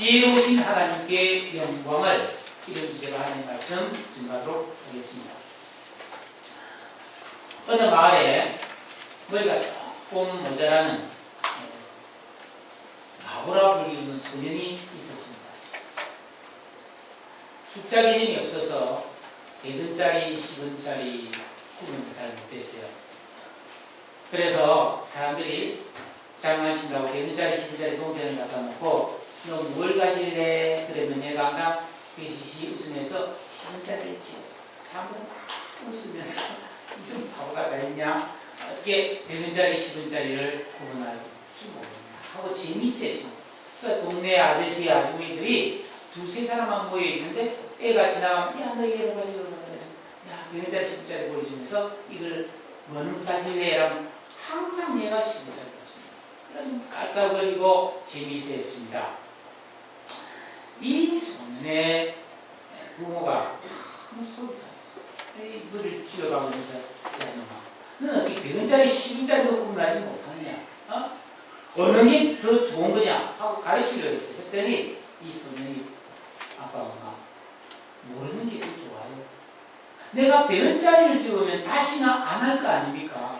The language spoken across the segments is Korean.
지혜로우신 하나님께 영광을, 이런 주제로 하나님 말씀 증거하도록 하겠습니다. 어느 마을에 머리가 조금 모자라는 바보라 불리는 소년이 있었습니다. 숫자 개념이 없어서 100원짜리, 10원짜리 구분을 잘 못했어요. 그래서 사람들이 장난친다고 100원짜리, 10원짜리 동전을 갖다 놓고 너 뭘 가질래? 그러면 내가 항상 배시시 웃으면서 10원짜리를 찍었어. 사람들은 막 웃으면서 좀 바보가 다 있냐? 어떻게 100원짜리, 10원짜리를 구분할 줄 모르냐 하고 재미있었습니다. 그래서 동네 아저씨, 아주머니들이 두세 사람만 모여있는데 애가 지나가면 야, 너 이거 가지고 야, 100원짜리, 10원짜리 보여주면서 이걸 뭐는 가질래? 라면 항상 내가 10원짜리 가집니다. 그럼 깔깔거리고 재미있었습니다. 이 소년의 부모가 너무 속이 상했어. 물을 쥐어가면서 야, 너는 어떻게 100원짜리, 10원짜리도 구분하지 못하느냐? 어느 게 더 좋은 거냐? 하고 가르치려고 했어요. 그랬더니 이 소년이 아빠, 엄마, 모르는 게 더 좋아요. 내가 100원짜리를 찍으면 다시는 안 할 거 아닙니까?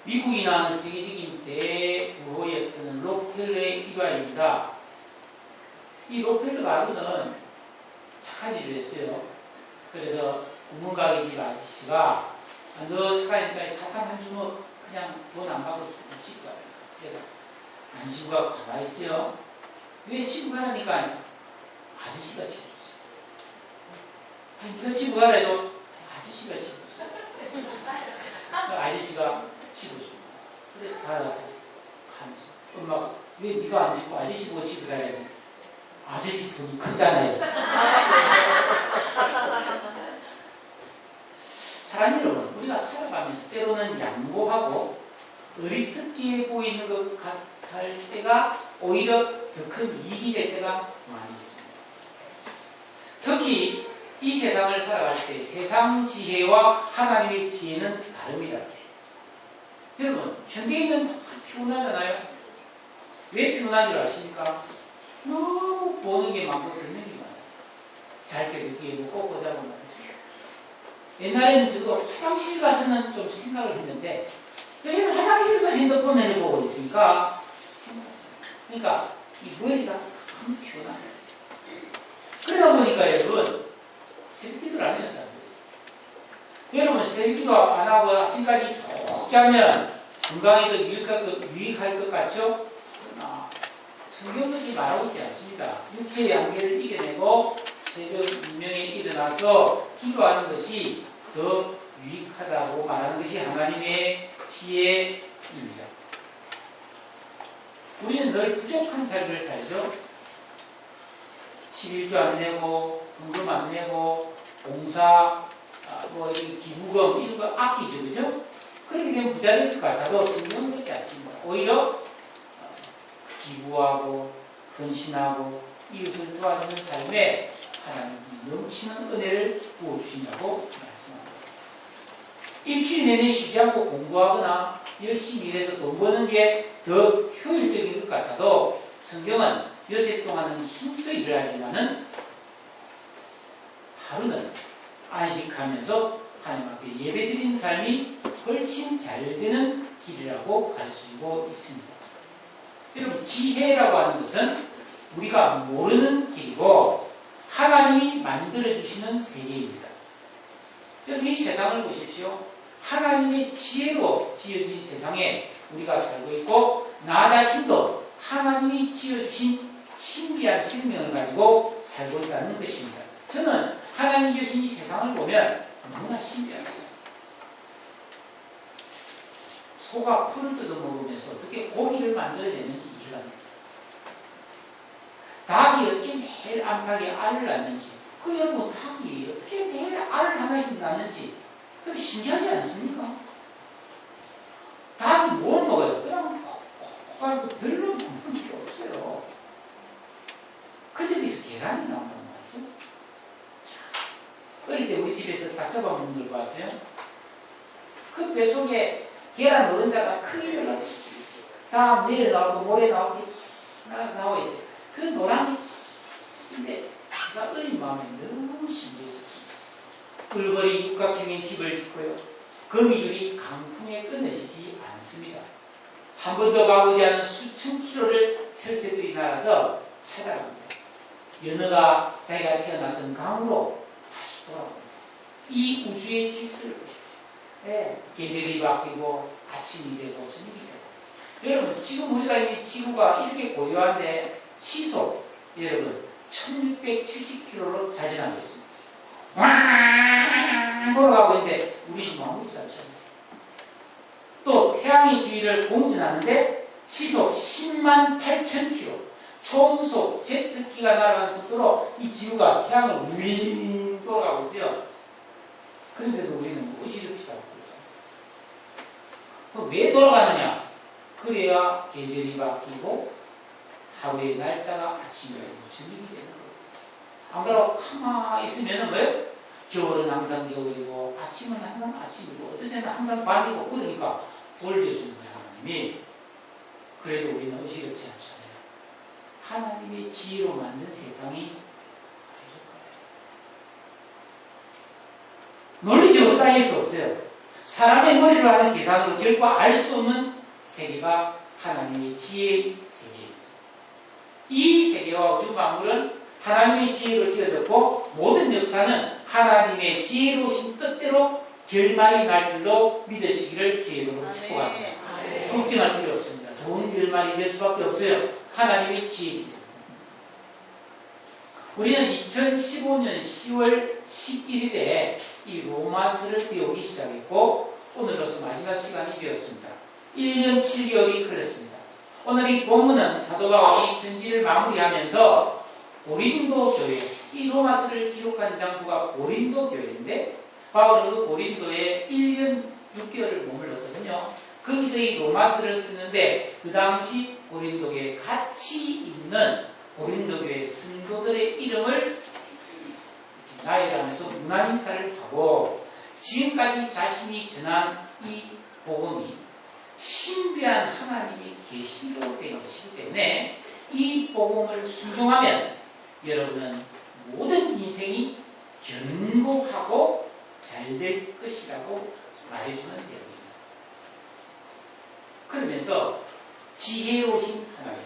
미국이 낳은 세계적인 대부호였던 록펠러의 일화입니다. 이 록펠러가 아버는 착한 일을 했어요. 그래서 구멍가게 집 아저씨가 너 착하니까 사탕 한 주먹 그냥 돈 안 받고 치고 가라. 그래서 안 치고 가고 가만히 있어요. 왜 치고 가라니까 아저씨가 치고 있어요. 아니 네가 치고 가라 해도 아저씨가 치고 있어요. 아저씨가 치고 있어요. 그래 받아서 가면서 엄마가 왜 네가 안 치고 아저씨 보고 치고 가야 돼? 아저씨 손이 크잖아요. 사람 여러분, 우리가 살아가면서 때로는 양보하고 어리석게 보이는 것 같을 때가 오히려 더 큰 이익이 될 때가 많이 있습니다. 특히 이 세상을 살아갈 때 세상 지혜와 하나님의 지혜는 다릅니다. 여러분, 현대인은 다 피곤하잖아요. 왜 피곤한 줄 아십니까? 너무 보는 게 많고 듣는 게 많아요. 잘 때 늦게 먹고 보자고 말이죠. 옛날에는 저도 화장실 가서는 좀 생각을 했는데 요새는 화장실도 핸드폰을 보고 있으니까 생각하지. 그러니까 이 머리가 참 피곤합니다. 그러다 보니까 여러분 새벽기도를 안 해요, 사람들이. 여러분 새벽기도 안 하고 아침까지 푹 자면 건강에 더 유익할 것 같죠? 그러나 성경은 말하고 있지 않습니다. 육체의 한계를 이겨내고 새벽 분명히 일어나서 기도하는 것이 더 유익하다고 말하는 것이 하나님의 지혜입니다. 우리는 늘 부족한 삶을 살죠. 11조 안 내고 헌금 안 내고 봉사, 기부금 이런 거 아끼죠, 그죠? 그렇게 되면 부자 될 것 같아도 성경은 그렇지 않습니다. 오히려 기부하고 헌신하고 이웃을 도와주는 삶에 하나님이 넘치는 은혜를 부어주신다고 말씀합니다. 일주일 내내 쉬지 않고 공부하거나 열심히 일해서 돈 버는 게 더 효율적인 것 같아도 성경은 여세 동안은 힘써 일을 하지만은 하루는 안식하면서 하나님 앞에 예배드리는 삶이 훨씬 잘 되는 길이라고 가르쳐주고 있습니다. 여러분, 지혜라고 하는 것은 우리가 모르는 길이고 하나님이 만들어주시는 세계입니다. 여러분, 이 세상을 보십시오. 하나님의 지혜로 지어진 세상에 우리가 살고 있고 나 자신도 하나님이 지어주신 신비한 생명을 가지고 살고 있다는 것입니다. 저는 하나님이 주신 이 세상을 보면 너무나 신비합니다. 소가 풀을 뜯어먹으면서 어떻게 고기를 만들어내는지 이해가 됩니다. 닭이 어떻게 매일 암탉에 알을 낳는지, 그 여러분 닭이 어떻게 매일 알을 하나씩 낳는지 그럼 신기하지 않습니까? 닭이 뭘 먹어요? 그냥 콕콕 하면서 별로 먹는 게 없어요. 근데 여기서 계란이 나온단 말이죠. 어릴 때 우리 집에서 닭 잡아먹는 걸 봤어요? 그 뱃속에 계란 노른자가 크기별로 다음 내일 나오고 모레 나오고 나와 있어요. 그 노란 게인데 제가 어린 마음에 너무 신기했었습니다. 뿔거리 육각형의 집을 짓고요. 거미줄이 강풍에 끊어지지 않습니다. 한 번도 가보지 않은 수천 킬로를 철새들이 날아서 찾아갑니다. 연어가 자기가 태어났던 강으로 다시 돌아옵니다. 이 우주의 질서를 보십시오. 네, 계절이 바뀌고 아침이 되고 저녁이 되고. 여러분 지금 우리가 있는 지구가 이렇게 고요한데 시속 여러분 1670km로 자전하고 있습니다. 왕 돌아가고 있는데 우리 지금 아무렇지도 않잖아요. 또 태양의 주위를 공전하는데 시속 10만 8천 km 초음속 제트기가 날아가는 속도로 이 지구가 태양을 우윙 돌아가고 있어요. 그런데도 우리는 어지럽지도 않고 왜 돌아가느냐? 그래야 계절이 바뀌고 하루의 날짜가 아침이 되고 저녁이 되는 거거든요. 안 그러고 가만히 있으면 왜? 겨울은 항상 겨울이고 아침은 항상 아침이고 어떤 때는 항상 밤이고 그러니까 돌려주는 하나님이 그래도 우리는 어지럽지 않잖아요. 하나님의 지혜로 만든 세상이 이럴까요? 논리적으로 따질 수 없어요. 사람의 머리로 하는 계산으로 결코 알 수 없는 세계가 하나님의 지혜의 세계입니다. 이 세계와 우주 만물은 하나님의 지혜로 지어졌고 모든 역사는 하나님의 지혜로우신 뜻대로 결말이 날 줄로 믿으시기를 주의로 축복합니다. 걱정할 필요 없습니다. 좋은 결말이 될 수밖에 없어요. 하나님의 지혜입니다. 우리는 2015년 10월 11일에 이 로마서를 배우기 시작했고 오늘로서 마지막 시간이 되었습니다. 1년 7개월이 흘렀습니다. 오늘 이 본문은 사도 바울이 전지를 마무리하면서 고린도 교회, 이 로마서를 기록한 장소가 고린도 교회인데 바울은 그 고린도에 1년 6개월을 머물렀거든요. 거기서 이 로마서를 쓰는데 그 당시 고린도교에 같이 있는 고린도교회 성도들의 이름을 나열하면서 문안 인사를 하고 지금까지 자신이 전한 이 복음이 신비한 하나님의 계시로 된 것이기 때문에 이 복음을 순종하면 여러분은 모든 인생이 견고하고 잘 될 것이라고 말해주는 내용입니다. 그러면서 지혜로우신 하나님,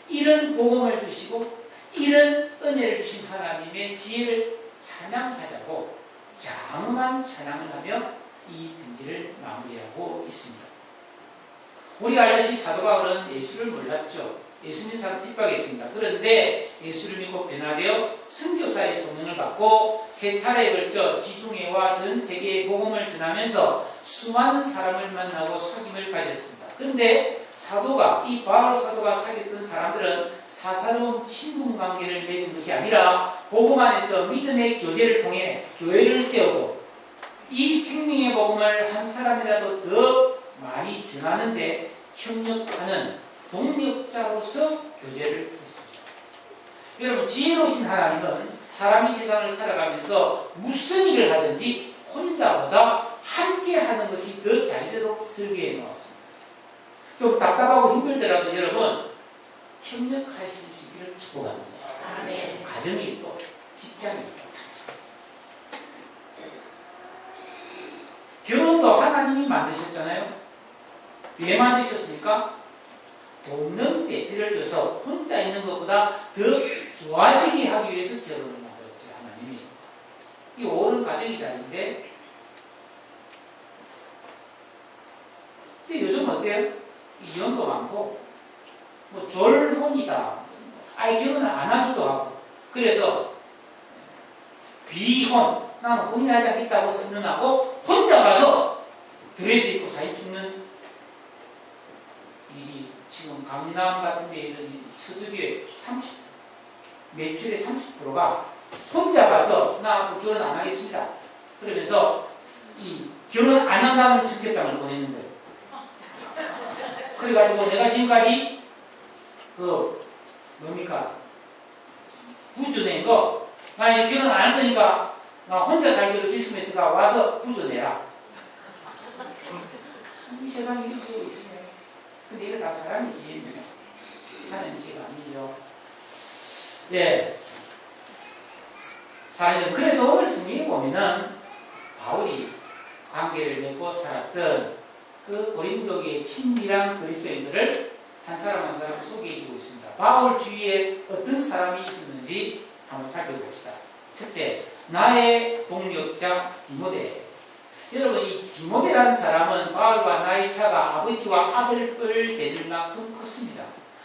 이런 복음을 주시고 이런 은혜를 주신 하나님의 지혜를 찬양하자고 장엄한 찬양을 하며 이 편지를 마무리하고 있습니다. 우리가 알다시피 사도 바울은 예수를 몰랐죠. 예수님 사도 핍박했습니다. 그런데 예수를 믿고 변화되어 선교사의 소명을 받고 세 차례에 걸쳐 지중해와 전 세계의 복음을 전하면서 수많은 사람을 만나고 사귐을 가졌습니다. 그런데 사도가, 이 바울 사도가 사귀었던 사람들은 사사로운 친분 관계를 맺은 것이 아니라 복음 안에서 믿음의 교제를 통해 교회를 세우고 이 생명의 복음을 한 사람이라도 더 많이 전하는데 협력하는 동력자로서 교제를 했습니다. 여러분, 지혜로우신 하나님은 사람이 세상을 살아가면서 무슨 일을 하든지 혼자보다 함께 하는 것이 더 잘 되도록 설계해 놓았습니다. 좀 답답하고 힘들더라도 여러분 협력하실 수 있기를 축복합니다. 아멘. 가정이 있고 직장이 있고 결혼도 하나님이 만드셨잖아요. 왜 만드셨습니까? 돕는 배필을 줘서 혼자 있는 것보다 더 좋아지게 하기 위해서 결혼을 만들었어요. 하나님이. 이 옳은 가정이라는데 근데 요즘 어때요? 이혼도 많고 뭐 졸혼이다. 아이 결혼을 안 하기도 하고 그래서 비혼 나는 혼인하지 않겠다고 선언하고 혼자 가서 드레스 입고 사진 찍는 일이 지금 강남 같은 데 있는 서초구에 매출의 30%가 혼자 가서 나 앞으로 결혼 안 하겠습니다. 그러면서 이 결혼 안 한다는 직접장을 보내는 거예요. 그래가지고 내가 지금까지 뭡니까? 부조 낸 거, 나 이제 결혼 안 할 거니까 나 혼자 살기로 결심했으니까 와서 부조 내라. 이 세상이 이렇게 되어 있으면 근데 이거 다 사람이지. 하나님 죄가 아니죠. 예. 자, 그래서 오늘 승리에 보면은 바울이 관계를 맺고 살았던 그 고린도교의 친밀한 그리스도인들을 한 사람 한 사람 소개해주고 있습니다. 바울 주위에 어떤 사람이 있었는지 한번 살펴봅시다. 첫째, 나의 동력자 디모데. 여러분, 이 디모데라는 사람은 바울과 나이 차가 아버지와 아들을 대들 만큼 컸습니다.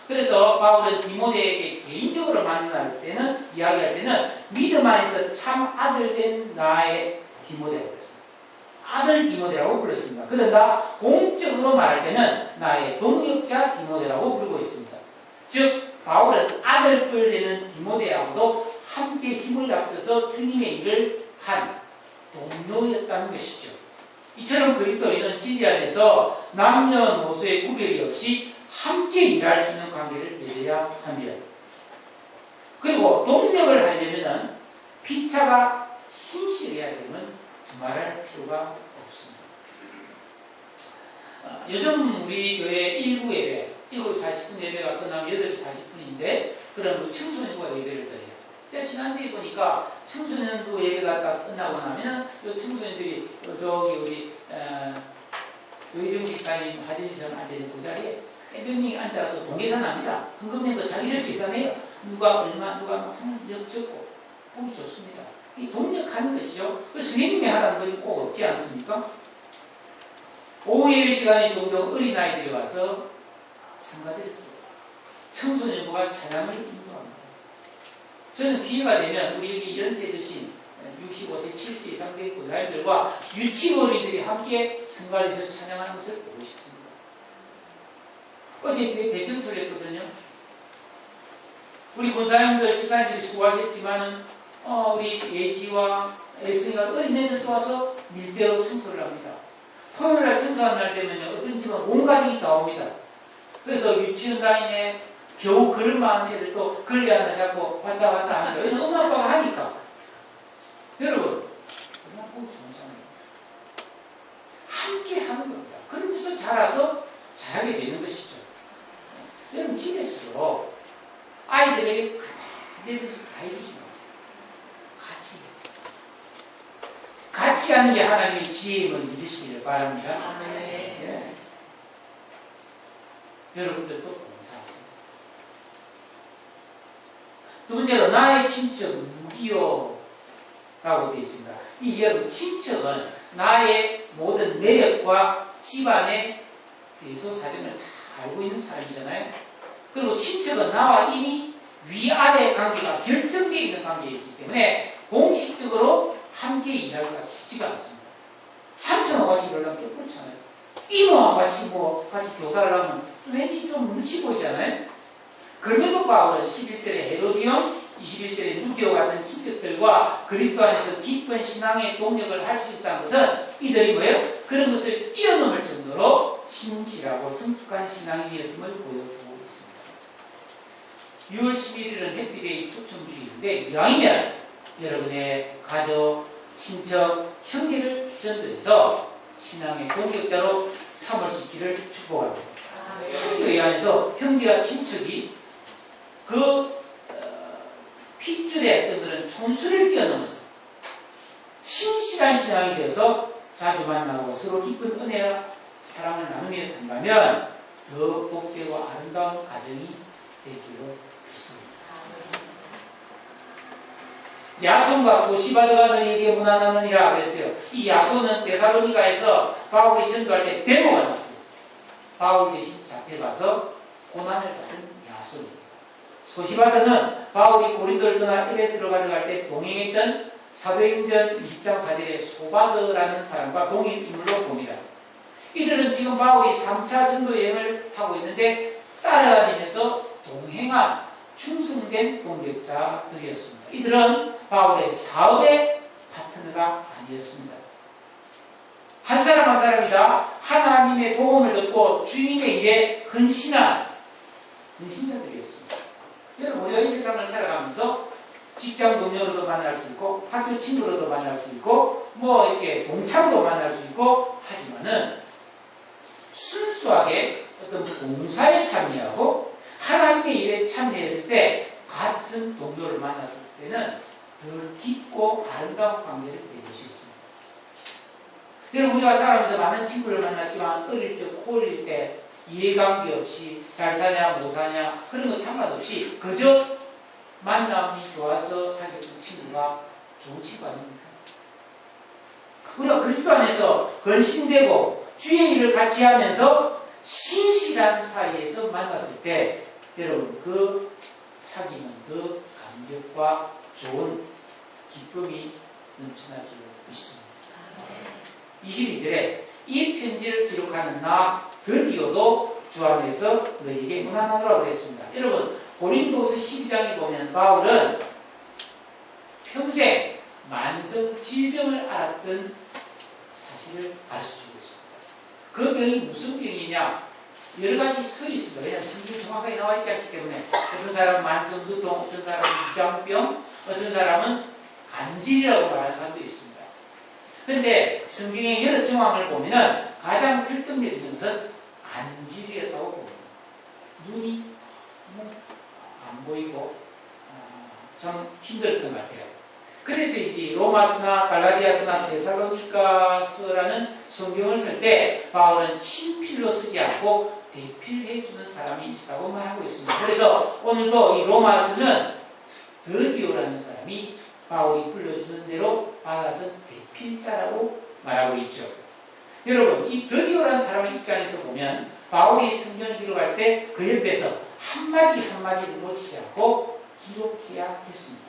그래서 바울은 디모데에게 개인적으로 만날 때는, 이야기할 때는 믿음 안에서 참 아들 된 나의 디모데라고 그랬습니다. 아들 디모데라고 불렀습니다. 그러나 공적으로 말할 때는 나의 동력자 디모데라고 부르고 있습니다. 즉 바울은 아들뻘 되는 디모데하고도 함께 힘을 합쳐서 주님의 일을 한 동료였다는 것이죠. 이처럼 그리스도인은 진리 안에서 남녀노소의 구별이 없이 함께 일할 수 있는 관계를 맺어야 합니다. 그리고 동력을 하려면 피차가 힘실해야 되면 두말할 필요가 없습니다. 요즘 우리 교회 일부 예배, 7시 40분 예배가 끝나면 8시 40분인데 그럼 청소년부가 예배를 드려요. 제가 지난주에 보니까 청소년부 예배가 딱 끝나고 나면 이 청소년들이 저기 우리 조희정 집사님 하진선 앉아있는 그 자리에 몇 명이 앉아서 동계산합니다. 헌금내도 자기들 계산해요. 누가 얼마, 누가 막 적고 보기 좋습니다. 이 동력하는 것이죠. 스님이 하라는 건 꼭 없지 않습니까? 오후 예배 시간에 종종 어린아이들이 와서 성가드렸어요. 청소년부가 찬양을 인도합니다. 저는 기회가 되면 우리 여기 연세 드신 65세, 70세 이상 된 부자들과 유치원이들이 함께 성가에서 찬양하는 것을 보고 싶습니다. 어제 대청소를 했거든요. 우리 군사님들, 시사님들이 수고하셨지만은 우리 예지와 애승이가 어린애들도 와서 밀대로 청소를 합니다. 토요일날 청소하는 날 되면요, 어떤 집은 온 가족이 다 옵니다. 그래서 유치원 다니네, 겨우 걸음만 하는 애들도 걸레 하나 잡고 왔다 갔다 합니다. 왜냐면 엄마 아빠가 하니까. 여러분, 얼마나 보기 좋은 장면입니다. 함께 하는 겁니다. 그러면서 자라서 잘하게 되는 것이죠. 여러분, 집에서 아이들에게 매일씩 다 해주지 마세요. 같이 하는 게 하나님의 지혜임을 믿으시기를 바랍니다. 네. 여러분들도 봉사하세요. 두 번째로, 나의 친척 무기요 라고 되어 있습니다. 이 여러분, 친척은 나의 모든 내력과 집안에 대해서 사정을 다 알고 있는 사람이잖아요. 그리고 친척은 나와 이미 위아래 관계가 결정되어 있는 관계이기 때문에 공식적으로 함께 일하기가 쉽지가 않습니다. 삼촌하고 같이 일하려면 좀 그렇잖아요. 이모와 같이 같이 교사를 하면 왠지 좀 눈치 보이잖아요. 그럼에도 바울은 11절에 헤로디온, 21절에 누디오 같은 친척들과 그리스도 안에서 깊은 신앙의 동력을 할 수 있다는 것은 이들이 뭐예요? 그런 것을 뛰어넘을 정도로 신실하고 성숙한 신앙인이었음을 보여주고 있습니다. 6월 11일은 해피데이 초청주일인데 이왕이면 여러분의 가족, 친척, 형제를 전도해서 신앙의 동력자로 삼을 수 있기를 축복합니다. 교회 안에서 형제와 친척이 그 핏줄의 어떤 촌수를 뛰어넘어서 신실한 신앙이 되어서 자주 만나고 서로 깊은 은혜와 사랑을 나누며 산다면 더 복되고 아름다운 가정이 되기로 믿습니다. 야손과 소시바드가 너희에게 무난하느니라 그랬어요. 이 야손은 데살로니가에서 바울이 전도할 때 데모가 났어요. 바울 대신 잡혀가서 고난을 받은 야손입니다. 소시바드는 바울이 고린도를 떠나 에베소로 가려갈 때 동행했던 사도행전 20장 4절의 소바드라는 사람과 동일 인물로 봅니다. 이들은 지금 바울이 3차 전도 여행을 하고 있는데 따라다니면서 동행한 충성된 동력자들이었습니다. 이들은 바울의 사업의 파트너가 아니었습니다. 한 사람 한 사람이 다 하나님의 복음을 듣고 주님의 일에 헌신한 헌신자들이었습니다. 여러분, 우리가 이 세상을 살아가면서 직장 동료로도 만날 수 있고 학교 친구로도 만날 수 있고 이렇게 동창도 만날 수 있고 하지만은 순수하게 어떤 봉사에 참여하고 하나님의 일에 참여했을 때 같은 동료를 만났을 때는 더 깊고 아름다운 관계를 맺을 수 있습니다. 여러분, 우리가 살아가면서 많은 친구를 만났지만 어릴 적 어릴 때 이해관계 없이 잘 사냐 못 사냐 그런 거 상관없이 그저 만남이 좋아서 사귀었던 친구가 좋은 친구 아닙니까? 우리가 그리스도 안에서 건신되고 주의 일을 같이 하면서 신실한 사이에서 만났을 때 여러분 그 사귀는 그 감격과 좋은 기쁨이 넘쳐나기로 믿습니다. 22절에 이 편지를 기록하는 나 드디어도 주 안에서 너희에게 문안하노라고 그랬습니다. 여러분 고린도서 12장에 보면 바울은 평생 만성 질병을 앓았던 사실을 가르쳐주고 있습니다. 그 병이 무슨 병이냐? 여러 가지 설이 있습니다. 왜냐하면 성경이 정확하게 나와 있지 않기 때문에 어떤 사람은 만성두통, 어떤 사람은 위장병, 어떤 사람은 간질이라고 말하는 사람도 있습니다. 그런데 성경의 여러 정황을 보면 가장 설득력있는 것은 간질이었다고 봅니다. 눈이 안 보이고 좀 힘들었던 것 같아요. 그래서 이제 로마서나 갈라디아서나 데살로니가서라는 성경을 쓸 때 바울은 친필로 쓰지 않고 대필해주는 사람이 있다고 말하고 있습니다. 그래서 오늘도 이 로마서는 드디오라는 사람이 바울이 불러주는 대로 받아서 대필자라고 말하고 있죠. 여러분, 이 드디오라는 사람의 입장에서 보면 바울이 성경을 기록할 때 그 옆에서 한마디 한마디를 놓치지 않고 기록해야 했습니다.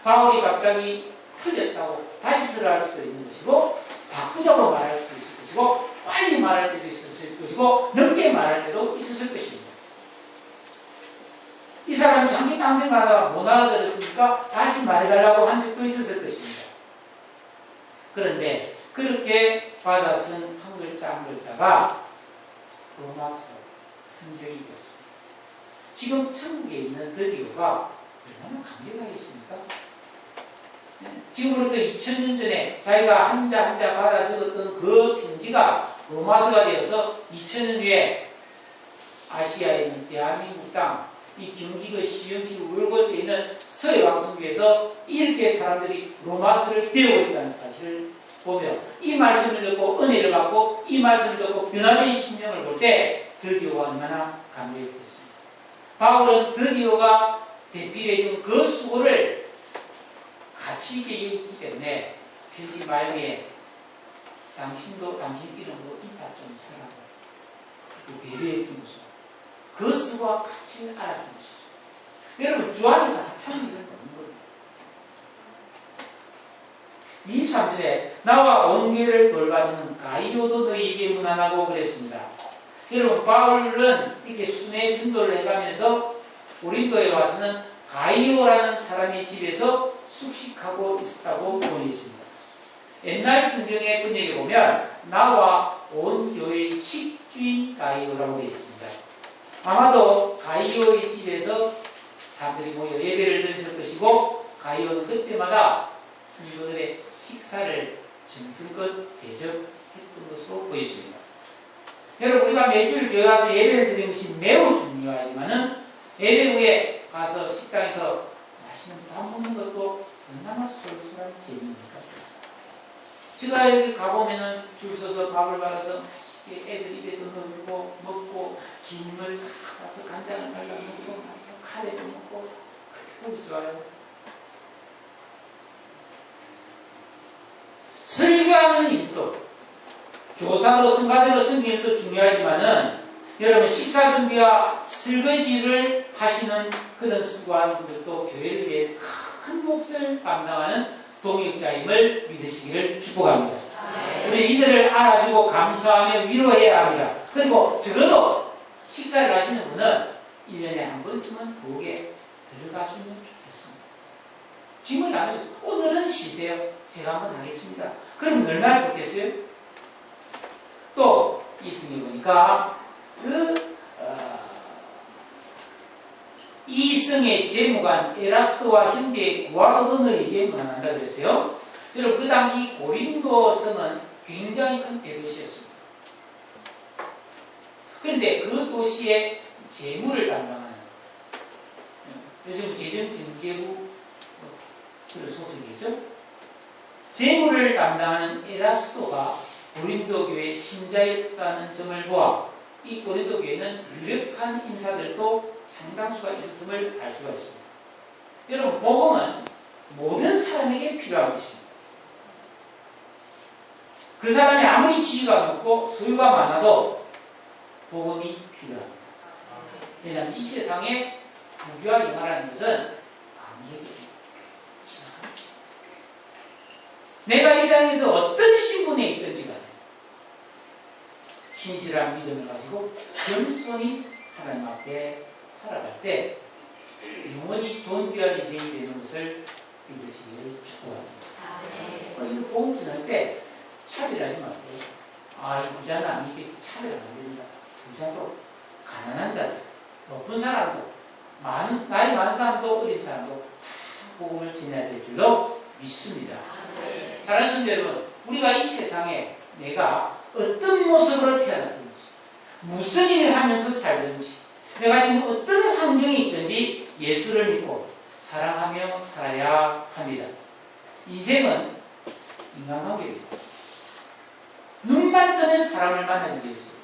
바울이 갑자기 틀렸다고 다시 쓰러할 수도 있는 것이고 바꾸자고 말할 수도 있을 것이고 빨리 말할 때도 있었을 것이고 늦게 말할 때도 있었을 것입니다. 이 사람이 장기 딴생하다가 못 알아들었으니까 다시 말해달라고 한 적도 있었을 것입니다. 그런데 그렇게 받아 쓴 한 글자 한 글자가 로마서 성경이 되었습니다. 지금 천국에 있는 드디오가 얼마나 감격하겠습니까? 지금으로부터 2000년 전에 자기가 한자 한자 받아 적었던 그 편지가 로마서가 되어서 2000년 후에 아시아에 있는 대한민국 땅, 이 경기도 시흥시 울곳에 있는 서해왕성교에서 이렇게 사람들이 로마서를 배우고 있다는 사실을 보며 이 말씀을 듣고 은혜를 받고 이 말씀을 듣고 변화된 심령을 볼 때 드디오가 얼마나 감격했습니다. 바울은 드디오가 대필해준 그 수고를 가치 있게 여기기 때문에 편지 말미에 당신도 당신 이름으로 인사 좀 쓰라고 배려해 준 것이죠. 그 수고와 가치를 알아준 것이죠. 여러분 주 안에서 하찮은 일은 없는 거예요. 23절에 나와 온교회를 돌봐주는 가이오도 너희에게 문안하고 그랬습니다. 여러분 바울은 이렇게 순회 전도를 해가면서 고린도에 와서는 가이오라는 사람의 집에서 숙식하고 있었다고 보여집니다. 옛날 성경의 번역에 보면 나와 온 교회의 식주인 가이오라고 되어 있습니다. 아마도 가이오의 집에서 사람들이 모여 예배를 드렸을 것이고 가이오는 그때마다 성도들의 식사를 정성껏 대접했던 것으로 보여집니다. 여러분 우리가 매주일 교회 와서 예배를 드리는 것이 매우 중요하지만은 예배 후에 가서 식당에서 맛있는 밥 먹는 것도 얼마나 쏠쏠한 재미입니까? 제가 여기 가보면은 줄 서서 밥을 받아서 맛있게 애들 입에도 넣어주고 먹고 김을 싹 싸서 간장을 발라 먹고 카레도 먹고 그렇게 보기 좋아요. 설교하는 일도 교사로 성가대로 섬기는 일도 중요하지만은 여러분 식사 준비와 설거지를 하시는 그런 수고하는 분들도 교회를 위해 큰 몫을 감당하는 동역자임을 믿으시기를 축복합니다. 우리 이들을 알아주고 감사하며 위로해야 합니다. 그리고 적어도 식사를 하시는 분은 1년에 한 번쯤은 부엌에 들어가시면 좋겠습니다. 짐을 나누고 오늘은 쉬세요. 제가 한번 하겠습니다. 그럼 얼마나 좋겠어요? 또 이 성경 보니까 이성의 재무관 에라스도와 형제의 구하고도 너희에게 문안한다 그랬어요. 여러분 그 당시 고린도 성은 굉장히 큰 대도시였습니다. 그런데 그 도시의 재무를 담당하는, 요즘 재정중개부 그런 소속이겠죠? 재무를 담당하는 에라스도가 고린도 교회 신자였다는 점을 보아 이 고린도 교회는 유력한 인사들도 상당수가 있었음을 알 수가 있습니다. 여러분, 복음은 모든 사람에게 필요한 것입니다. 그 사람이 아무리 지위가 높고 소유가 많아도 복음이 필요합니다. 왜냐하면 이 세상에 부귀와 영화라는 것은 아무에게 지나갑니다. 내가 이 세상에서 어떤 신분에 있든지 간에 신실한 믿음을 가지고 겸손히 하나님 앞에 살아갈 때 영원히 존귀한 인생이 되는 것을 믿으시기를 축복합니다. 이거 복음 전할 때 차별하지 마세요. 이 부자는 안 믿게 차별하면 안 됩니다. 부자도 가난한 자도 높은 사람도 나이 많은 사람도 어린 사람도 다 복음을 전해야 될 줄로 믿습니다. 사랑하는 성도 여러분, 우리가 이 세상에 내가 어떤 모습으로 태어났든지 무슨 일을 하면서 살든지 내가 지금 어떤 환경에 있든지 예수를 믿고 사랑하며 살아야 합니다. 인생은 인간관계입니다. 눈만 뜨면 사람을 만나게 되어 있어요.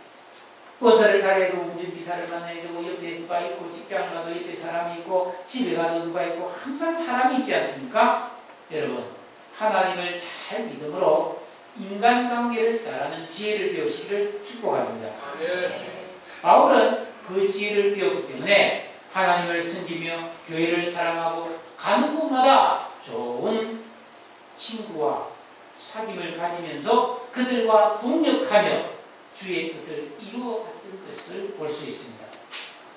버스를 타려도 운전기사를 만나야 되고, 옆에 누가 있고, 직장을 가도 옆에 사람이 있고, 집에 가도 누가 있고, 항상 사람이 있지 않습니까? 여러분, 하나님을 잘 믿음으로 인간관계를 잘하는 지혜를 배우시기를 축복합니다. 바울은 그 지혜를 배웠기 때문에 하나님을 섬기며 교회를 사랑하고 가는 곳마다 좋은 친구와 사귐을 가지면서 그들과 동력하며 주의 뜻을 이루어갔던 것을 볼 수 있습니다.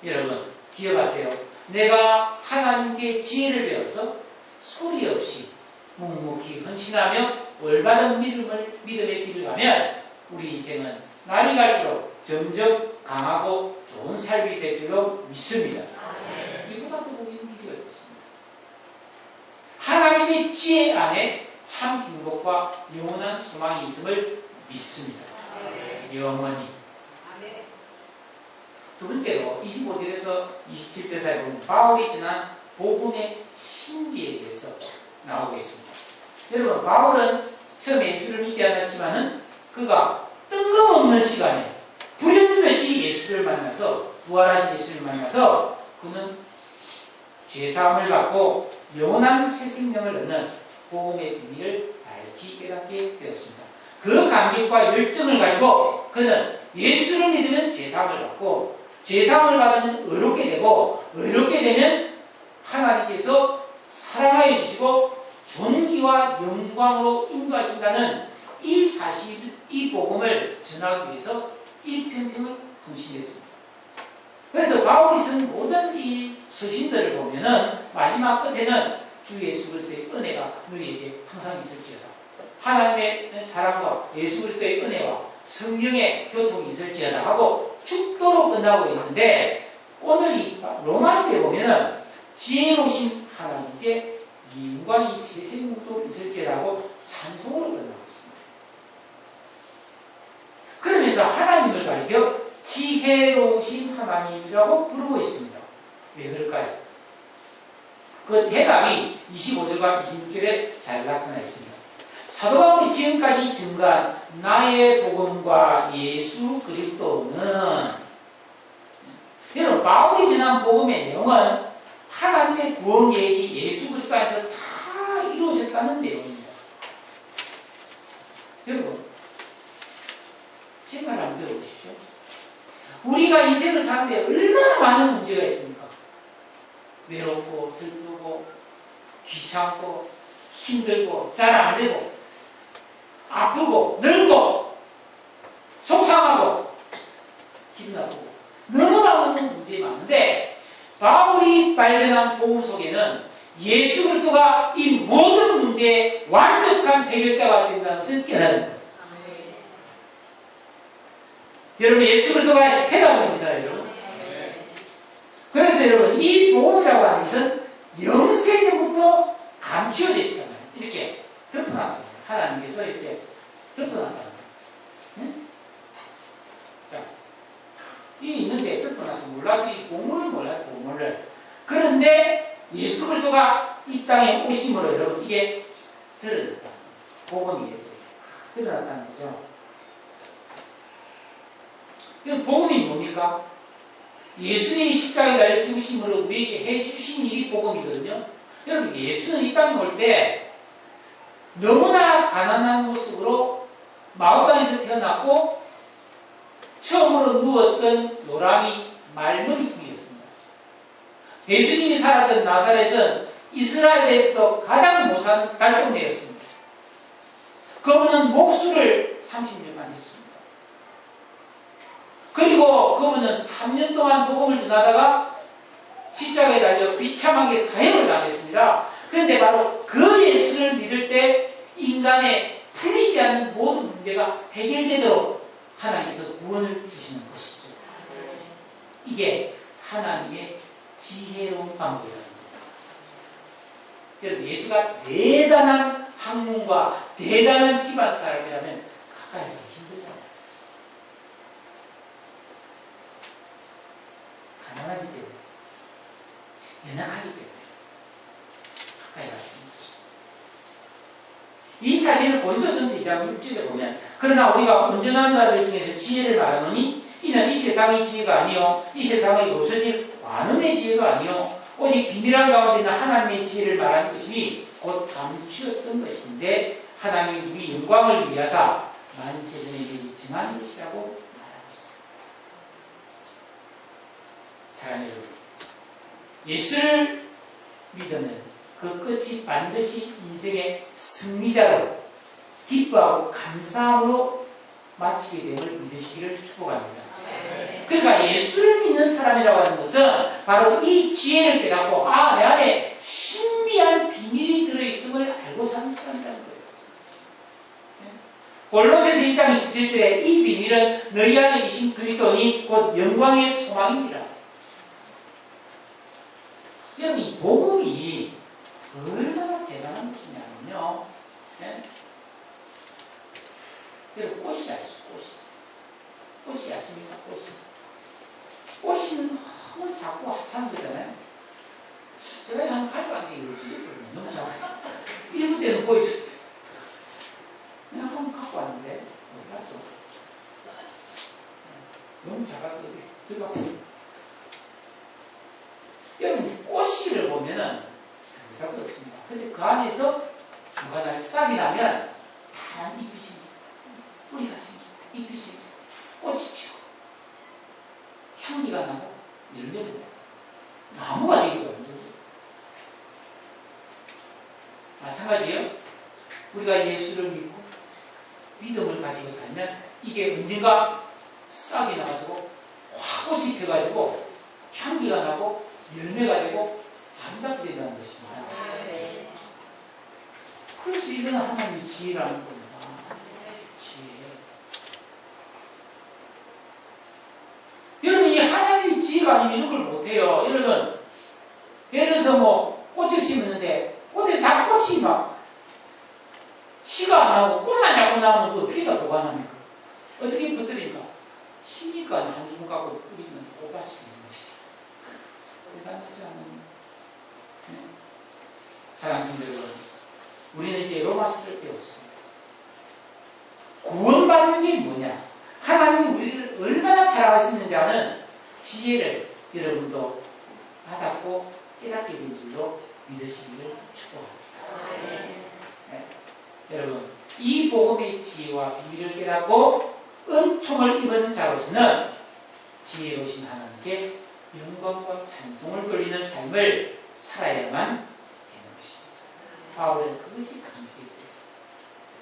여러분, 기억하세요. 내가 하나님께 지혜를 배워서 소리 없이 묵묵히 헌신하며 올바른 믿음의 길을 가면 우리 인생은 날이 갈수록 점점 강하고 좋은 삶이 될 줄로 믿습니다. 이보다 더 보기 힘든 길이 없습니다. 하나님의 지혜 안에 참 행복과 영원한 소망이 있음을 믿습니다. 영원히. 두 번째로 25절에서 27절 사이에 보면 바울이 전한 복음의 신비에 대해서 나오겠습니다. 여러분, 바울은 처음에 예수를 믿지 않았지만은 그가 뜬금없는 시간에 불현듯이 예수를 만나서, 부활하신 예수를 만나서 그는 죄사함을 받고 영원한 새 생명을 얻는 복음의 비밀을 알기 깨닫게 되었습니다. 그 감격과 열정을 가지고 그는 예수를 믿으면 죄사함을 받고, 죄사함을 받으면 의롭게 되고, 의롭게 되면 하나님께서 사랑하여 주시고 존귀와 영광으로 인도하신다는 이 사실, 이 복음을 전하기 위해서 일평생을 헌신했습니다. 그래서 바울이 쓴 모든 이 서신들을 보면은 마지막 끝에는 주 예수 그리스도의 은혜가 너희에게 항상 있을지어다. 하나님의 사랑과 예수 그리스도의 은혜와 성령의 교통이 있을지어다 하고 축도로 끝나고 있는데, 오늘 이 로마서에 보면은 지혜로우신 하나님께 영광이 세세무도 있을지라고 찬송으로 끝나고 있습니다. 그러면서 하나님을 가리켜 지혜로우신 하나님이라고 부르고 있습니다. 왜 그럴까요? 그 해답이 25절과 26절에 잘 나타나 있습니다. 사도 바울이 지금까지 증거한 나의 복음과 예수 그리스도는, 여러분, 바울이 전한 복음의 내용은 하나님의 구원 계획이 예수 그리스도 안에서 다 이루어졌다는 내용입니다. 여러분, 제 말 한번 들어보십시오. 우리가 인생을 사는데 얼마나 많은 문제가 있습니까? 외롭고 슬프고 귀찮고 힘들고 잘 안 되고 아프고 늙고 속상하고 기분 나쁘고 너무나 문제가 많은데, 바울이 발견한 복음 속에는 예수 그리스도가 이 모든 문제의 완벽한 해결자가 된다는 것을 깨달은 거예요. 여러분, 예수 그리스도가 해답입니다, 여러분. 그래서 여러분, 이 복음이라고 하는 것은 영세전부터 감추어져 있었단 말이에요. 이렇게 덮어놨단 말이에요. 하나님께서 이렇게 덮어놨단 말이에요. 응? 자, 이 있는데 듣고 나서 몰라서 이 복음을 몰라서 복음을. 그런데 예수 그리스도가 이 땅에 오심으로 여러분 이게 드러났다. 복음이에요. 드러났다는 거죠. 이건 복음이 뭡니까? 예수님이 십자가에 달려 죽으심으로 우리에게 해주신 일이 복음이거든요. 여러분 예수는 이 땅에 올 때 너무나 가난한 모습으로 마을방에서 태어났고 처음으로 누웠던 요람이 말머리통이었습니다. 예수님이 살았던 나사렛은 이스라엘에서도 가장 못 사는 갈동네였습니다. 그분은 목수를 30년간 했습니다. 그리고 그분은 3년 동안 복음을 전하다가 십자가에 달려 비참하게 사형을 당했습니다. 그런데 바로 그 예수를 믿을 때 인간의 풀리지 않는 모든 문제가 해결되도록 하나님께서 구원을 주시는 것이죠. 이게 하나님의 지혜로운 방법이라는 겁니다. 여러분 예수가 대단한 학문과 대단한 집안 사람이라면 가까이 가기 힘들잖아요. 가난하기 때문에 연약하기 때문에 가까이 갈 수 있는 것이죠. 이 사실을 고린도전서 2장 6절에 보면 그러나 우리가 온전한 자들 중에서 지혜를 말하노니 이는 이 세상의 지혜가 아니요 이 세상의 없어질 관음의 지혜도 아니요 오직 비밀한 가운데 있는 하나님의 지혜를 말하는 것이니 곧 감추었던 것인데 하나님이 우리 영광을 위하사 만세전에 증한 것이라고 말하고 있습니다. 사랑하는 여러분, 예수를 믿으면 그 끝이 반드시 인생의 승리자로 기뻐하고 감사함으로 마치게 됨을 믿으시기를 축복합니다. 그러니까 예수를 믿는 사람이라고 하는 것은 바로 이 지혜를 깨닫고 내 안에 신비한 비밀이 들어있음을 알고 사는 사람이라는 거예요. 골로새서 1장 27절에 이 비밀은 너희 안에 계신 그리스도니 곧 영광의 소망입니다. 여러분 이 복음이 얼마나 대단한 것이냐면요. 여러분 꽃이 아시죠? 꽃이 아십니까? 꽃은 너무 작고 하찮은 거잖아요. 제가 한번 가져왔는데 없어졌거든요. 너무 작아서. 1분 때는 보여줬어요. 내가 한번 갖고 왔는데 어디 갔죠? 너무 작아서 어디 들어갔어요. 여러분 꽃씨를 보면은 별로 없습니다. 근데 그 안에서 누가 날 싹이 나면 파란 잎이 생깁니다. 뿌리가 생깁니다. 잎이 생깁니다. 꽃이 피고 향기가 나고 열매가 나고 나무가 되기도 합니다. 마찬가지예요. 우리가 예수를 믿고 믿음을 가지고 살면 이게 언젠가 싹이 나가지고 확 꽃이 펴가지고 향기가 나고 열매가 되고 아름답게 된다는 것입니다. 그래서 이거는 하나님의 지혜라는 겁니다. 지혜. 여러분 이 하나님의 지혜가 아니면 이런 걸 못해요. 여러분 예를 들어서 뭐 꽃을 심었는데 꽃에 자꾸 꽃이 막 씨가 안 나오고 꽃만 자꾸 나오면 그 어떻게 다 보관합니까? 어떻게 붙들입니까? 씨니까 한 주먹 갖고 뿌리면 고갈 수 있는 것이다. 대단하지 않나요? 네. 사랑하는 여러분, 우리는 이제 로마서를 배웠습니다. 구원받는 게 뭐냐? 하나님이 우리를 얼마나 사랑하시는지 아는 지혜를 여러분도 받았고 깨닫게 된 줄로 믿으시기를 축복합니다. 네. 여러분, 이 복음의 지혜와 비밀을 깨닫고 은총을 입은 자로서는 지혜로우신 하나님께 영광과 찬송을 돌리는 삶을 살아야만 되는 것입니다. 바울은 그것이 감격이었어요.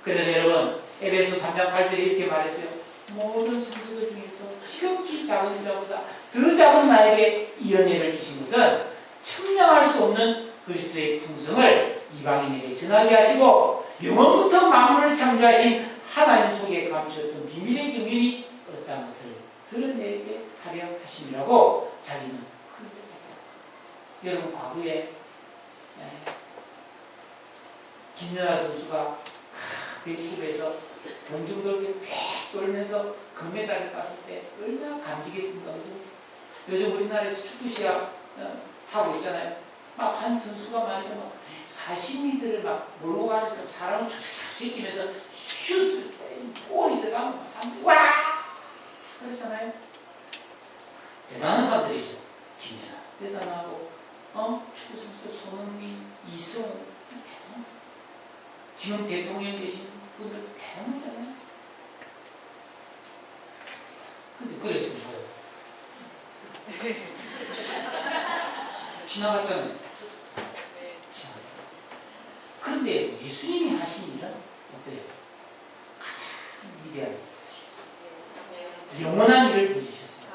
그래서 여러분 에베소 3장 8절에 이렇게 말했어요. 모든 성도들 중에서 지극히 작은 자보다 더 작은 나에게 이 은혜를 주신 것은 측량할 수 없는 그리스도의 풍성을 이방인에게 전하게 하시고 영원부터 만물을 창조하신 하나님 속에 감추었던 비밀의 경륜이 어떤 것을 드러내게 하려 하심이라고 자기는 큰뜻했다. 여러분 과거에 김연아 선수가 배구에서 공중돌기 쫙 돌면서 금메달을 땄을 때 얼마나 감기겠습니까? 요즘 우리나라에서 축구 시합 하고 있잖아요. 막 한 선수가 말이죠. 막 40m를 막 몰고 가면서 사람을 쫙 씻기면서 슛을 때리면 골이 들어가면 사람들이 와! 그러잖아요. 대단한 사람들이죠. 김연아 대단하고 축구 선수 손흥민, 이승우 대단한 사람. 지금 대통령 계신 분들 대단하잖아요. 근데 그래서 뭐예요? 지나갔잖아요. 그런데 예수님이 하신 일은 어때요? 가장 위대한 영원한 일을 해주셨어요.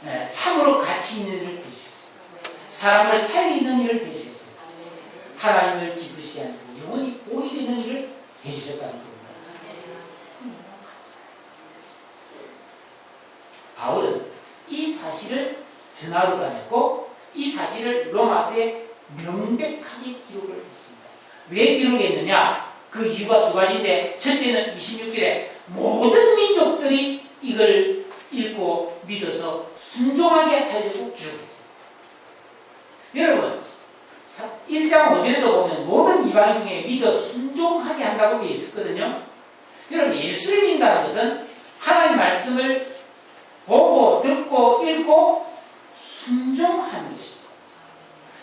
네, 참으로 가치 있는 일을 해주셨어요. 사람을 살리는 일을 해주셨어요. 하나님을 기쁘시게 하는 영원히 복이 되는 일을 해주셨다는 겁니다. 바울은 이 사실을 전하러 다녔고 이 사실을 로마서에 명백하게 기록을 했습니다. 왜 기록했느냐? 그 이유가 두 가지인데 첫째는 26절에 모든 민족들이 이걸 읽고 믿어서 순종하게 하려고 기록했어요. 여러분 1장 5절에도 보면 모든 이방인 중에 믿어 순종하게 한다고 되어 있었거든요. 여러분 예수를 믿는다는 것은 하나님의 말씀을 보고 듣고 읽고 순종하는 것입니다.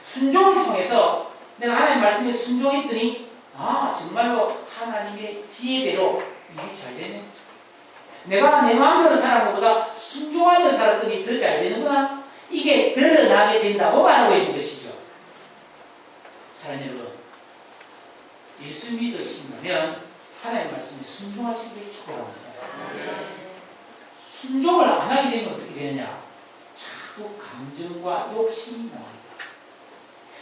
순종을 통해서 내가 하나님 말씀에 순종했더니 정말로 하나님의 지혜대로 일이 잘 되네. 내가 내 마음대로 살아온 것보다 순종하며 살았더니 더 잘 되는구나. 이게 드러나게 된다고 말하고 있는 것이죠. 사랑하는 여러분, 예수 믿으신다면 하나님 말씀에 순종하시기를 축복합니다. 순종을 안 하게 되면 어떻게 되느냐? 자꾸 감정과 욕심이 나옵니다.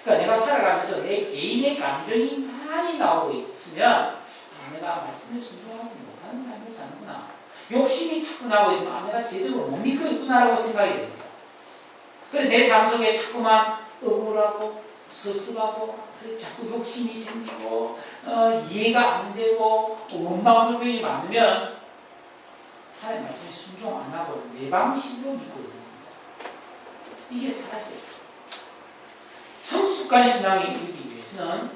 그러니까 내가 살아가면서 내 개인의 감정이 많이 나오고 있으면 내가 말씀에 순종하지 못하는 삶을 사는구나. 욕심이 자꾸 나오고 있으면 내가 제대로 못 믿고 있구나라고 생각이 됩니다. 그래서 내 삶 속에 자꾸만 억울하고 섭섭하고 자꾸 욕심이 생기고 이해가 안 되고 원망불평이 많으면 하나님 말씀에 순종 안 하고 내 방식으로 믿고 있는 겁니다. 이게 사라져요. 성숙한 신앙이 이루기 위해서는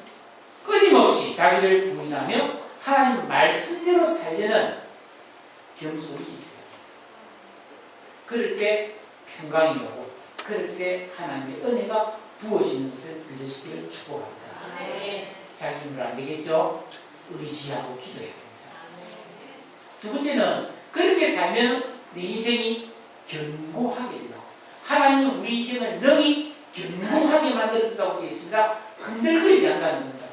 끊임없이 자기를 부인하며 하나님 말씀대로 살려는 겸손이 있어요. 그럴 때 평강이 오고 그럴 때 하나님의 은혜가 부어지는 것을 믿으시기를 축복합니다. 자기 힘으로 안 되겠죠? 의지하고 기도해야 됩니다. 두 번째는 그렇게 살면 내 인생이 견고하게 된다. 하나님은 우리 인생을 능히 견고하게 만들어준다고 되어 있습니다. 흔들거리지 않는다는 겁니다.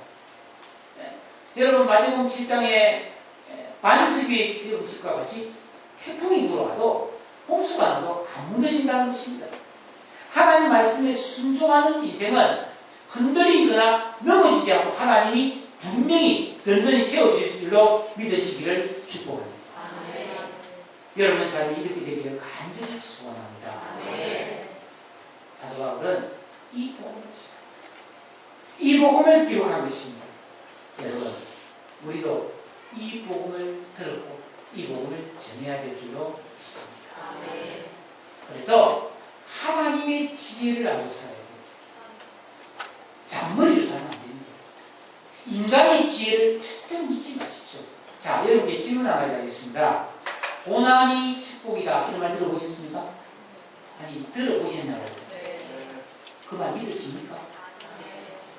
여러분 마태복음 7장에 반석교의 지식과 같이 태풍이 불어와도 홍수가 나도 안 무너진다는 것입니다. 하나님 말씀에 순종하는 인생은 흔들리거나 넘어지지 않고 하나님이 분명히 든든히 세워주실 줄로 믿으시기를 축복합니다. 여러분 삶이 이렇게 되기를 간절히 소원합니다. 사도 바울은 이 복음을 기록한 것입니다. 여러분 우리도 이 복음을 들었고 이 복음을 전해야 될 줄로 믿습니다. 그래서 하나님의 지혜를 알고 살아야 됩니다. 잔머리로 살면 안 됩니다. 인간의 지혜를 절대 믿지 마십시오. 자, 여러분께 질문 하나 하겠습니다. 고난이 축복이다. 이런 말 들어보셨습니까? 아니, 들어보셨나요? 그 말 믿어집니까?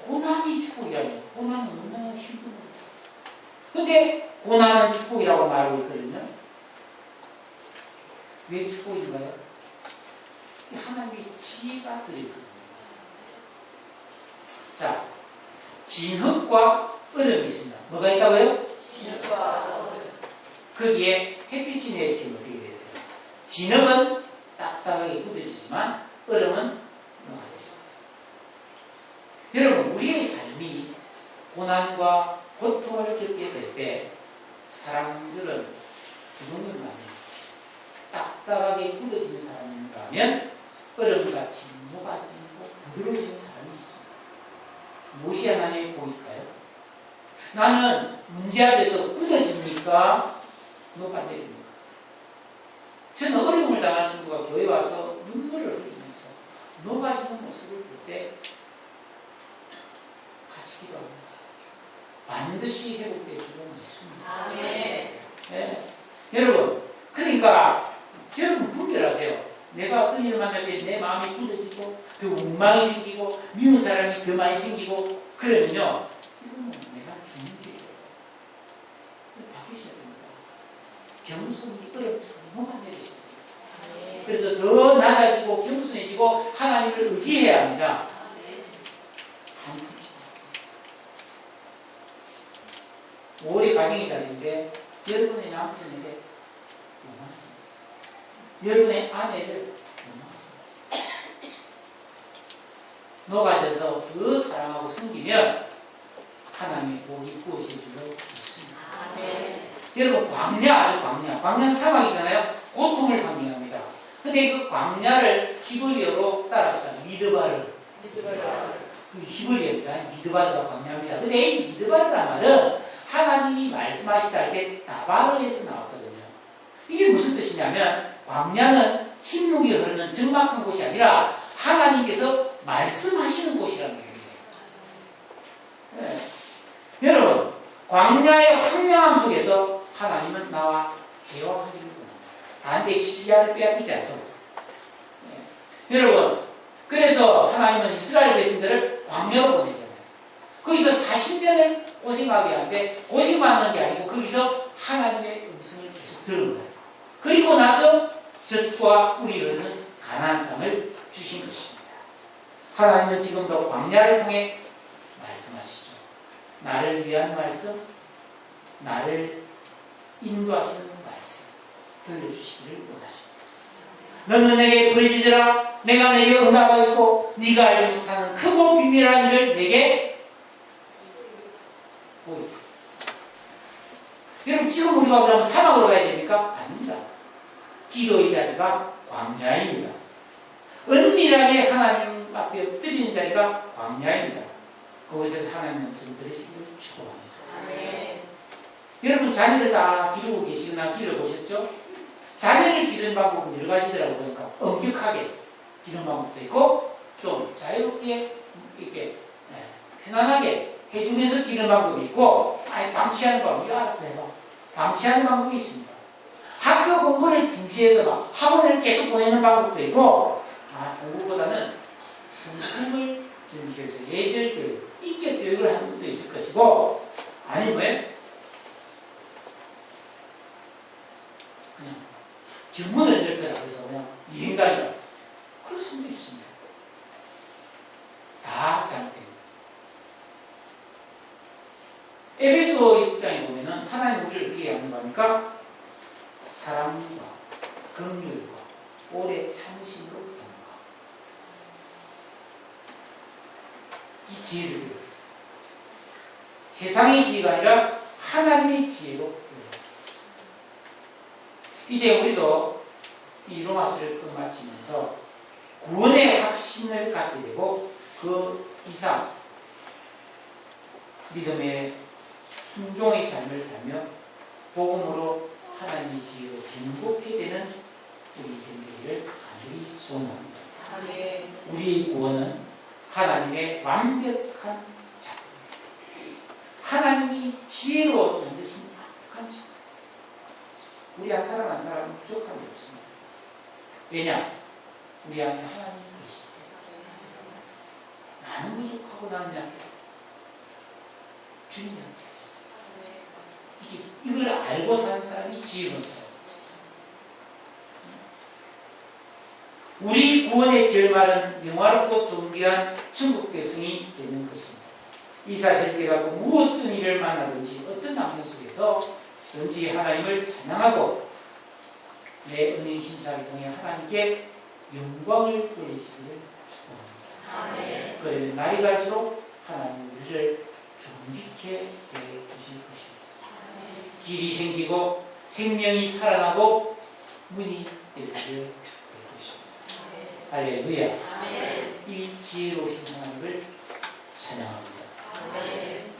고난이 축복이라니. 고난은 얼마나 힘든 거예요. 근데 고난은 축복이라고 말하고 있거든요. 왜 축복인가요? 하나님의 지혜가 들어있거든요. 자, 진흙과 얼음이 있습니다. 뭐가 있다고요? 진흙과 얼음. 거기에 햇빛이 내리시면 어떻게 되세요? 진흙은 딱딱하게 굳어지지만 얼음은 녹아내죠. 여러분, 우리의 삶이 고난과 고통을 겪게 될 때 사람들은 그 정도는 아닙니다. 딱딱하게 굳어지는 사람인가 하면 얼음같이 녹아지고 부드러워지는 사람이 있습니다. 무엇이 하나님의 복일까요? 나는 문제 앞에서 굳어집니까? 높아내립니까? 저는 어려움을 당한 친구가 교회 와서 눈물을 흘리면서 높아지는 모습을 볼 때 같이 기도합니다. 반드시 회복되어 주는 믿습니다. 네. 여러분, 그러니까 여러분 분별하세요. 내가 어떤 일을 만날 때 내 마음이 굳어지고 더 원망이 생기고 미운 사람이 더 많이 생기고 그러면요, 이거는 내가 죽는 길이에요. 바뀌셔야 됩니다. 겸손이 어렵지만 높아내리셔야 돼요. 그래서 더 낮아지고 겸손해지고 하나님을 의지해야 합니다. 오래 가정이 다른데 여러분의 남편에게 원망하십니다. 여러분의 아내를 원망하십니다. 녹아져서 더 사랑하고 섬기면 하나님의 복이 부어질 줄로 믿습니다. 여러분, 광야, 아주 광야. 광야는 사막이잖아요. 고통을 상징합니다. 근데 그 광야를 히브리어로 따라합시다. 미드바르. 그 히브리어입니다. 미드바르가 광야입니다. 근데 이 미드바르란 말은 하나님이 말씀하시다 할 때 다바르에서 나왔거든요. 이게 무슨 뜻이냐면, 광야는 침묵이 흐르는 적막한 곳이 아니라 하나님께서 말씀하시는 곳이라는 얘기예요. 네. 여러분, 광야의 황량함 속에서 하나님은 나와 대화하기를 원합니다. 나한테 시야를 빼앗기지 않도록. 네. 여러분, 그래서 하나님은 이스라엘 백성들을 광야로 보내잖아요. 거기서 40년을 고생하게 하는데, 고생만 하는 게 아니고 거기서 하나님의 음성을 계속 들은 거예요. 그리고 나서 젖과 꿀이 흐르는 가나안 땅을 주신 것입니다. 하나님은 지금도 광야를 통해 말씀하시죠. 나를 위한 말씀, 나를 인도하시는 말씀 들려주시기를 원하십니다. 너는 내게 부르짖으라. 내가 내게 응답하겠고 네가 알지 못하는 크고 비밀한 일을 내게 보이라. 여러분, 지금 우리가 그러면 사막으로 가야 됩니까? 아닙니다. 기도의 자리가 광야입니다. 은밀하게 하나님 앞에 엎드리는 자리가 광야입니다. 그곳에서 하나님의 음성을 들으시기를 축복합니다. 여러분, 자녀를 다 기르고 계시거나 기르보셨죠? 자녀를 기르는 방법은 여러 가지더라고 보니까 엄격하게 기르는 방법도 있고 좀 자유롭게 이렇게 편안하게 해주면서 기르는 방법이 있고 아예 방치하는 방법이 알아서 해봐. 방치하는 방법이 있습니다. 학교 공부를 중시해서 막 학원을 계속 보내는 방법도 있고 공부보다는 성품을 중시해서 예절 교육, 인격 교육을 하는 것도 있을 것이고 아니면 그냥 견문을 넓혀라 그래서 그냥 유행가이다 그럴 수도 있습니다. 다 잘못됩니다. 에베소 입장에 보면은 하나님 우리를 어떻게 하는 겁니까? 사랑과 긍휼과 오래 참으심으로 하는 것. 이 지혜를 세상의 지혜가 아니라 하나님의 지혜로 이제 우리도 이 로마서를 끝마치면서 구원의 확신을 갖게 되고 그 이상 믿음의 순종의 삶을 살며 복음으로 하나님의 지혜로 행복해 되는 우리 인생들을 간절히 소원합니다. 우리의 구원은 하나님의 완벽한 작품, 하나님이 지혜로 만드신 완벽한 작품. 우리 한 사람 한 사람은 부족함이 없습니다. 왜냐? 우리 안에 하나님이 계시기 때문에. 나는 부족하고 나는 약해. 주님이 약해. 이걸 알고 사는 사람이 지혜로운 사람이죠. 우리 구원의 결말은 영화롭고 존귀한 천국 백성이 되는 것입니다. 이 사실을 깨닫고 무엇은 일을 만나든지 어떤 환경 속에서든지 하나님을 찬양하고 내 은혜 심사를 통해 하나님께 영광을 돌리시기를 축복합니다. 그러면 날이 갈수록 하나님 우리를 존귀케 해주실 것입니다. 길이 생기고 생명이 살아나고 문이 열리게 될 것입니다. 할렐루야. 이 지혜로우신 하나님을 찬양합니다.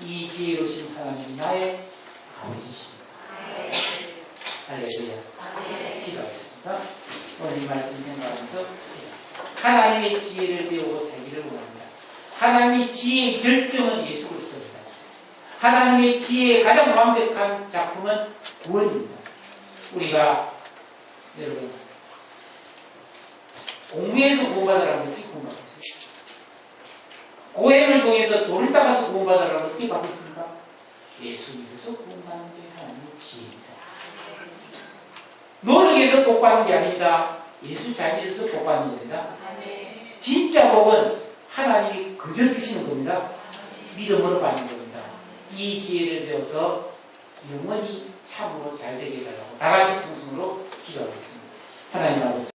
이 지혜로우신 하나님이 나의 아버지십니다. 할렐루야. 기도하겠습니다. 오늘 이 말씀 생각하면서 하나님의 지혜를 배우고 살기를 원합니다. 하나님의 지혜의 절정은 예수 그리스도입니다. 하나님의 지혜의 가장 완벽한 작품은 구원입니다. 우리가 여러분 공부에서 구원받으라면 어떻게 구원받았어요? 고행을 통해서 돌을 닦아서 구원받으라면 어떻게 받겠습니까? 예수 믿어서 구원받는 게 하나님의 지혜입니다. 노력해서 복받는 게 아닙니다. 예수 잘 믿어서 복받는 겁니다. 진짜 복은 하나님이 그저 주시는 겁니다. 믿음으로 받는 겁니다. 이 지혜를 배워서 영원히 참으로 잘 되게 해달라고 다 같이 통성으로 기도하겠습니다. 하나님 아버지